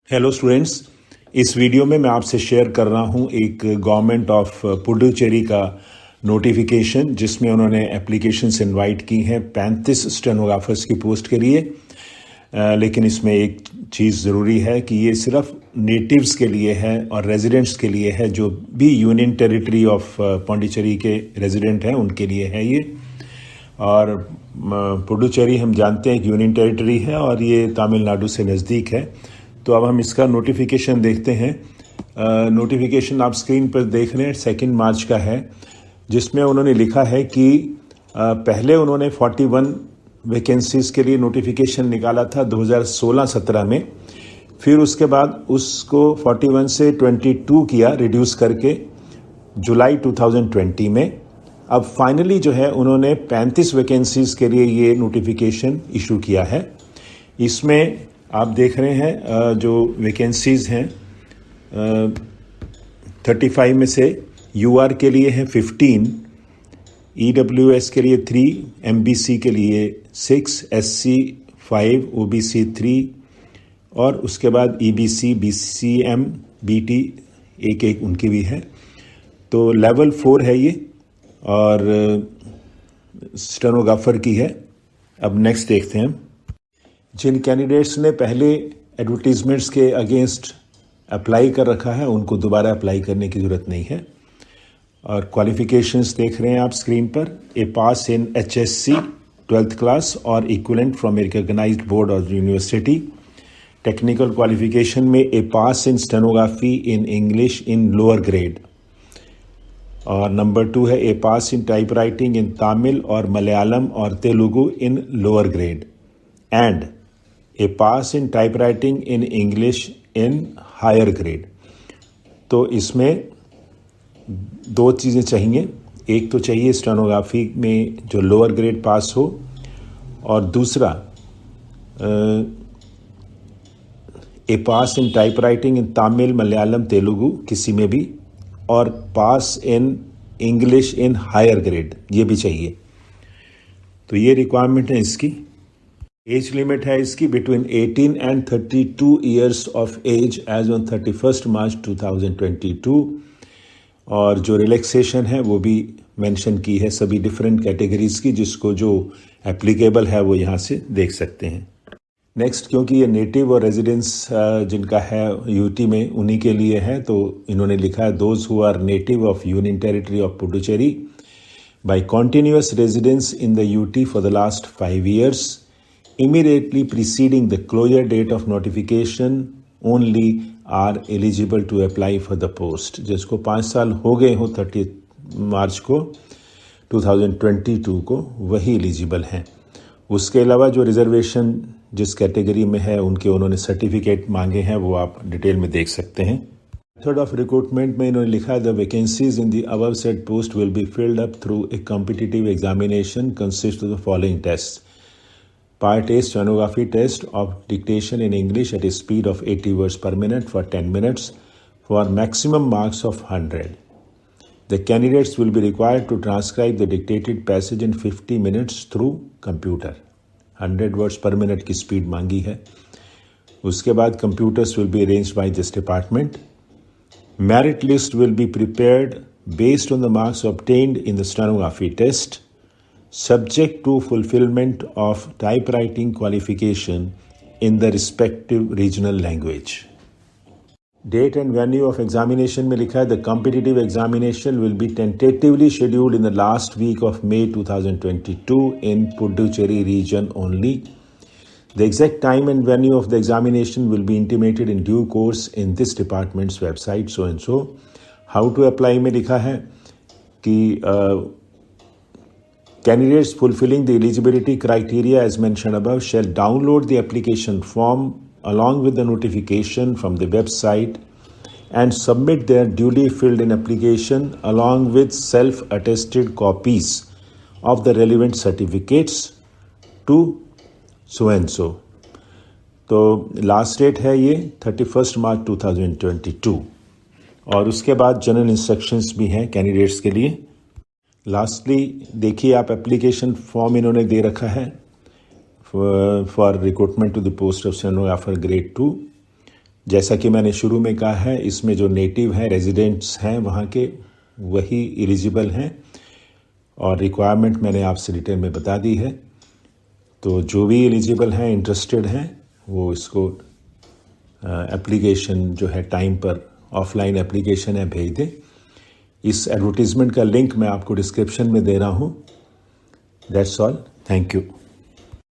Hello students, इस video में मैं आपसे शेयर कर रहा हूं एक गवर्नमेंट ऑफ पुडुचेरी का नोटिफिकेशन जिसमें उन्होंने एप्लीकेशंस इनवाइट की हैं 35 स्टेनोग्राफर्स की पोस्ट के लिए। लेकिन इसमें एक चीज़ ज़रूरी है कि ये सिर्फ नेटिव्स के लिए है और रेजिडेंट्स के लिए है। जो भी यूनियन टेरिटरी ऑफ पौंडीचेरी के रेजिडेंट हैं उनके लिए है ये। और पुडुचेरी हम जानते हैं एक यूनियन टेरिटरी है और ये तमिलनाडु से नज़दीक है। तो अब हम इसका नोटिफिकेशन देखते हैं। नोटिफिकेशन आप स्क्रीन पर देख रहे हैं, 2 मार्च का है, जिसमें उन्होंने लिखा है कि पहले उन्होंने 41 वैकेंसीज के लिए नोटिफिकेशन निकाला था 2016-17 में। फिर उसके बाद उसको 41 से 22 किया, रिड्यूस करके जुलाई 2020 में। अब फाइनली जो है उन्होंने 35 वैकेंसीज के लिए ये नोटिफिकेशन इशू किया है। इसमें आप देख रहे हैं जो वैकेंसीज हैं 35 में से यूआर के लिए है 15, ईडब्ल्यूएस के लिए 3, एमबीसी के लिए 6, एससी 5, ओबीसी 3 और उसके बाद ईबीसी, बीसीएम, बीटी एक उनकी भी है। तो लेवल 4 है ये और स्टेनोग्राफर की है। अब नेक्स्ट देखते हैं। जिन कैंडिडेट्स ने पहले एडवर्टीजमेंट्स के अगेंस्ट अप्लाई कर रखा है उनको दोबारा अप्लाई करने की ज़रूरत नहीं है। और क्वालिफिकेशंस देख रहे हैं आप स्क्रीन पर। A pass in HSC 12th class और equivalent from a recognised board और यूनिवर्सिटी। टेक्निकल क्वालिफिकेशन में a pass in stenography in English in lower grade. और नंबर 2 है a pass in typewriting in Tamil और मलयालम और Telugu in lower grade and a pass in typewriting in English in higher grade. तो इसमें 2 चीज़ें चाहिए। एक तो चाहिए स्टेनोग्राफी में जो लोअर ग्रेड पास हो, और दूसरा a pass in typewriting in Tamil, Malayalam, Telugu किसी में भी, और pass in English in higher grade ये भी चाहिए। तो ये रिक्वायरमेंट है इसकी। एज लिमिट है इसकी between 18 and 32 years of age age on 31 March 2022। और जो रिलैक्सेशन है वो भी मेंशन की है सभी डिफरेंट कैटेगरीज की, जिसको जो एप्लीकेबल है वो यहाँ से देख सकते हैं। नेक्स्ट, क्योंकि ये नेटिव और रेजिडेंस जिनका है यूटी में उन्हीं के लिए है, तो इन्होंने लिखा है those who are native of union territory of Puducherry by continuous residence in the UT for the last 5 years immediately preceding the closure date of notification only are eligible to apply for the post। जिसको 5 साल हो गए हो 30 मार्च को 2022 को वही eligible हैं। उसके अलावा जो रिजर्वेशन जिस कैटेगरी में है उनके उन्होंने सर्टिफिकेट मांगे हैं वो आप डिटेल में देख सकते हैं। मेथड ऑफ रिक्रूटमेंट में इन्होंने लिखा है the vacancies in the above said post will be filled up through a competitive examination consist of the following test. Part A stenography test of dictation in English at a speed of 80 words per minute for 10 minutes for maximum marks of 100. The candidates will be required to transcribe the dictated passage in 50 minutes through computer. 100 words per minute की speed मांगी है। उसके बाद computers will be arranged by this department. Merit list will be prepared based on the marks obtained in the stenography test, subject to fulfillment of typewriting qualification in the respective regional language. Date and venue of examination में लिखा है the competitive examination will be tentatively scheduled in the last week of May 2022 in Puducherry region only. The exact time and venue of the examination will be intimated in due course in this department's website so and so. How to apply में लिखा है कि candidates fulfilling the eligibility criteria as mentioned above shall download the application form along with the notification from the website and submit their duly filled in application along with self-attested copies of the relevant certificates to so and so. तो last date है ये 31 March 2022 और उसके बाद general instructions भी हैं candidates के लिए। लास्टली देखिए आप एप्लीकेशन फॉर्म इन्होंने दे रखा है for recruitment to the post of stenographer grade 2। जैसा कि मैंने शुरू में कहा है, इसमें जो नेटिव हैं, रेजिडेंट्स हैं वहाँ के, वही एलिजिबल हैं और रिक्वायरमेंट मैंने आपसे डिटेल में बता दी है। तो जो भी एलिजिबल हैं, इंटरेस्टेड हैं, वो इसको एप्लीकेशन जो है टाइम पर, ऑफलाइन एप्लीकेशन है, भेज दें। इस एडवर्टीजमेंट का लिंक मैं आपको डिस्क्रिप्शन में दे रहा हूँ। That's all, thank you.